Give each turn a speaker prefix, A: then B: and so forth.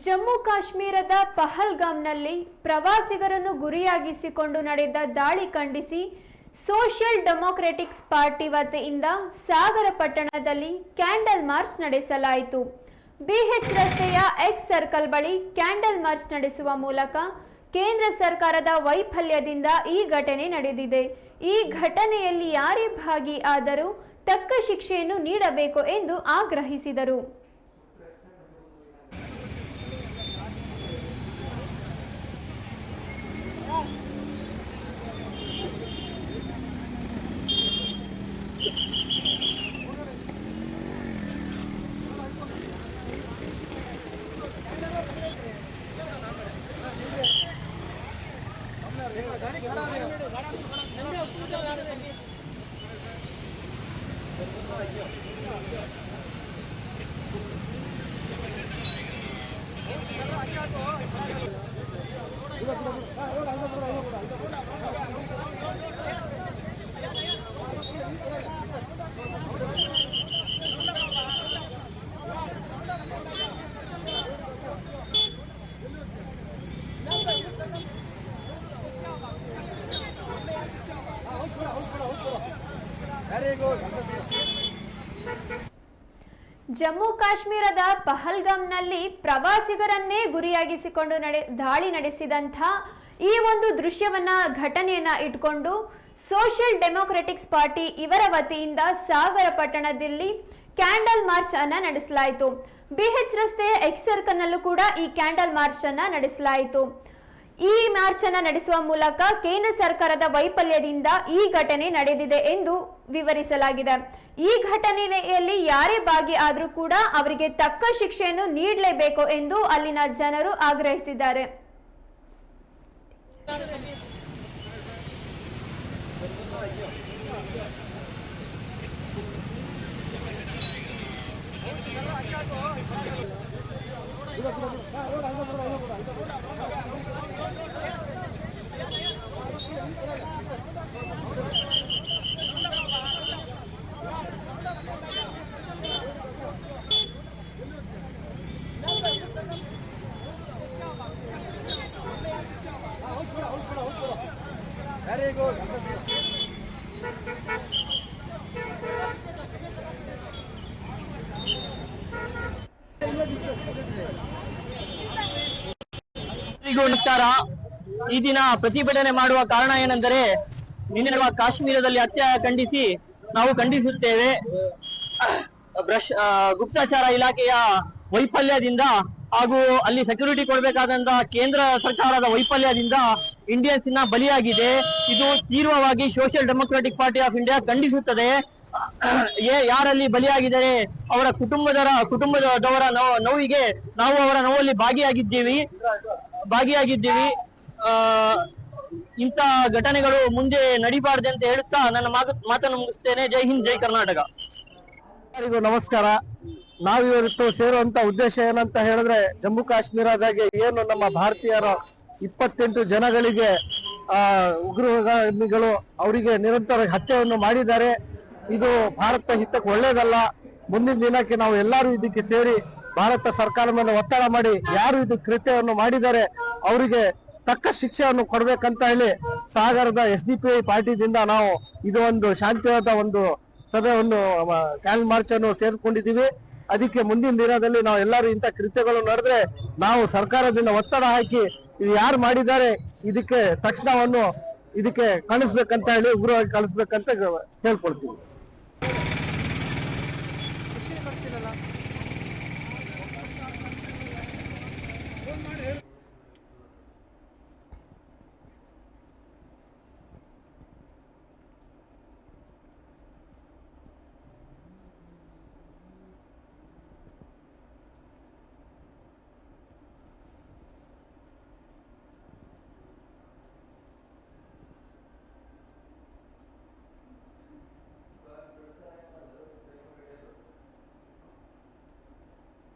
A: ಜಮ್ಮು ಕಾಶ್ಮೀರದ ಪಹಲ್ಗಾಮ್ನಲ್ಲಿ ಪ್ರವಾಸಿಗರನ್ನು ಗುರಿಯಾಗಿಸಿಕೊಂಡು ನಡೆದ ದಾಳಿ ಖಂಡಿಸಿ ಸೋಷಿಯಲ್ ಡೆಮೊಕ್ರೆಟಿಕ್ಸ್ ಪಾರ್ಟಿ ವತಿಯಿಂದ ಸಾಗರ ಪಟ್ಟಣದಲ್ಲಿ ಕ್ಯಾಂಡಲ್ ಮಾರ್ಚ್ ನಡೆಸಲಾಯಿತು. ಬಿಎಚ್ ರಸ್ತೆಯ ಎಕ್ಸ್ ಸರ್ಕಲ್ ಬಳಿ ಕ್ಯಾಂಡಲ್ ಮಾರ್ಚ್ ನಡೆಸುವ ಮೂಲಕ ಕೇಂದ್ರ ಸರ್ಕಾರದ ವೈಫಲ್ಯದಿಂದ ಈ ಘಟನೆ ನಡೆದಿದೆ. ಈ ಘಟನೆಯಲ್ಲಿ ಯಾರೇ ಭಾಗಿಯಾದರೂ ತಕ್ಕ ಶಿಕ್ಷೆಯನ್ನು ನೀಡಬೇಕು ಎಂದು ಆಗ್ರಹಿಸಿದರು. ಜಮ್ಮು ಕಾಶ್ಮೀರದ ಪಹಲ್ಗಾಮ್ನಲ್ಲಿ ಪ್ರವಾಸಿಗರನ್ನೇ ಗುರಿಯಾಗಿಸಿಕೊಂಡು ದಾಳಿ ನಡೆಸಿದಂಥ ಈ ಒಂದು ಘಟನೆಯನ್ನ ಇಟ್ಕೊಂಡು ಸೋಷಿಯಲ್ ಡೆಮೊಕ್ರೆಟಿಕ್ಸ್ ಪಾರ್ಟಿ ಇವರ ವತಿಯಿಂದ ಸಾಗರ ಪಟ್ಟಣದಲ್ಲಿ ಕ್ಯಾಂಡಲ್ ಮಾರ್ಚ್ ಅನ್ನ ನಡೆಸಲಾಯಿತು. ಬಿಎಚ್ ರಸ್ತೆಯ ಎಕ್ಸ್ ಸರ್ಕಲ್ ನಲ್ಲೂ ಕೂಡ ಈ ಕ್ಯಾಂಡಲ್ ಮಾರ್ಚ್ ಅನ್ನ ನಡೆಸಲಾಯಿತು. ಈ ಮಾರ್ಚ್ ಅನ್ನು ನಡೆಸುವ ಮೂಲಕ ಕೇಂದ್ರ ಸರ್ಕಾರದ ವೈಫಲ್ಯದಿಂದ ಈ ಘಟನೆ ನಡೆದಿದೆ ಎಂದು ವಿವರಿಸಲಾಗಿದೆ. ಈ ಘಟನೆಯಲ್ಲಿ ಯಾರೇ ಭಾಗಿಯಾದರೂ ಕೂಡ ಅವರಿಗೆ ತಕ್ಕ ಶಿಕ್ಷೆಯನ್ನು ನೀಡಲೇಬೇಕು ಎಂದು ಅಲ್ಲಿನ ಜನರು ಆಗ್ರಹಿಸಿದ್ದಾರೆ.
B: Very good.
C: ನಮಸ್ಕಾರ. ಈ ದಿನ ಪ್ರತಿಭಟನೆ ಮಾಡುವ ಕಾರಣ ಏನೆಂದರೆ ನಿನ್ನೆ ಕಾಶ್ಮೀರದಲ್ಲಿ ಅತ್ಯಾಚಾರ ಖಂಡಿಸಿ ನಾವು ಖಂಡಿಸುತ್ತೇವೆ. ಗುಪ್ತಚರ ಇಲಾಖೆಯ ವೈಫಲ್ಯದಿಂದ ಹಾಗೂ ಅಲ್ಲಿ ಸೆಕ್ಯೂರಿಟಿ ಕೊಡಬೇಕಾದಂತಹ ಕೇಂದ್ರ ಸರ್ಕಾರದ ವೈಫಲ್ಯದಿಂದ ಇಂಡಿಯನ್ಸ್ ಬಲಿಯಾಗಿದೆ. ಇದು ತೀವ್ರವಾಗಿ social democratic party of India ಖಂಡಿಸುತ್ತದೆ. ಯಾರಲ್ಲಿ ಬಲಿಯಾಗಿದ್ದಾರೆ ಅವರ ಕುಟುಂಬದವರ ನೋವಿಗೆ ನಾವು ಅವರ ನೋವಲ್ಲಿ ಭಾಗಿಯಾಗಿದ್ದೀವಿ. ಇಂಥ ಘಟನೆಗಳು ಮುಂದೆ ನಡಿಬಾರ್ದು ಅಂತ ಹೇಳುತ್ತಾ ನನ್ನ ಮಾತನ್ನು ಮುಗಿಸ್ತೇನೆ. ಜೈ ಹಿಂದ್, ಜೈ ಕರ್ನಾಟಕ.
B: ಎಲ್ಲರಿಗೂ ನಮಸ್ಕಾರ. ನಾವಿವತ್ತು ಸೇರುವಂತ ಉದ್ದೇಶ ಏನಂತ ಹೇಳಿದ್ರೆ, ಜಮ್ಮು ಕಾಶ್ಮೀರದಾಗೆ ಏನು ನಮ್ಮ ಭಾರತೀಯರ 28 ಜನಗಳಿಗೆ ಉಗ್ರಗಾಮಿಗಳು ಅವರಿಗೆ ನಿರಂತರ ಹತ್ಯೆಯನ್ನು ಮಾಡಿದ್ದಾರೆ. ಇದು ಭಾರತ ಹಿತಕ್ಕೆ ಒಳ್ಳೇದಲ್ಲ. ಮುಂದಿನ ದಿನಕ್ಕೆ ನಾವು ಎಲ್ಲರೂ ಇದಕ್ಕೆ ಸೇರಿ ಭಾರತ ಸರ್ಕಾರ ಮೇಲೆ ಒತ್ತಡ ಮಾಡಿ ಯಾರು ಇದು ಕೃತ್ಯವನ್ನು ಮಾಡಿದ್ದಾರೆ ಅವರಿಗೆ ತಕ್ಕ ಶಿಕ್ಷೆಯನ್ನು ಕೊಡ್ಬೇಕಂತ ಹೇಳಿ ಸಾಗರದ SDPI ಪಾರ್ಟಿದಿಂದ ನಾವು ಇದು ಒಂದು ಶಾಂತಿಯುತ ಒಂದು ಸಭೆಯನ್ನು ಕ್ಯಾಂಡಲ್ ಮಾರ್ಚ್ ಅನ್ನು ಸೇರ್ಕೊಂಡಿದ್ದೀವಿ. ಅದಕ್ಕೆ ಮುಂದಿನ ದಿನದಲ್ಲಿ ನಾವು ಎಲ್ಲರೂ ಇಂಥ ಕೃತ್ಯಗಳು ನಡೆದ್ರೆ ನಾವು ಸರ್ಕಾರದಿಂದ ಒತ್ತಡ ಹಾಕಿ ಇದು ಯಾರು ಮಾಡಿದ್ದಾರೆ ಇದಕ್ಕೆ ತಕ್ಷಣವನ್ನು ಇದಕ್ಕೆ ಕಳಿಸ್ಬೇಕಂತ ಹೇಳಿ ಉಗ್ರವಾಗಿ ಕಳಿಸ್ಬೇಕಂತ ಹೇಳ್ಕೊಳ್ತೀವಿ.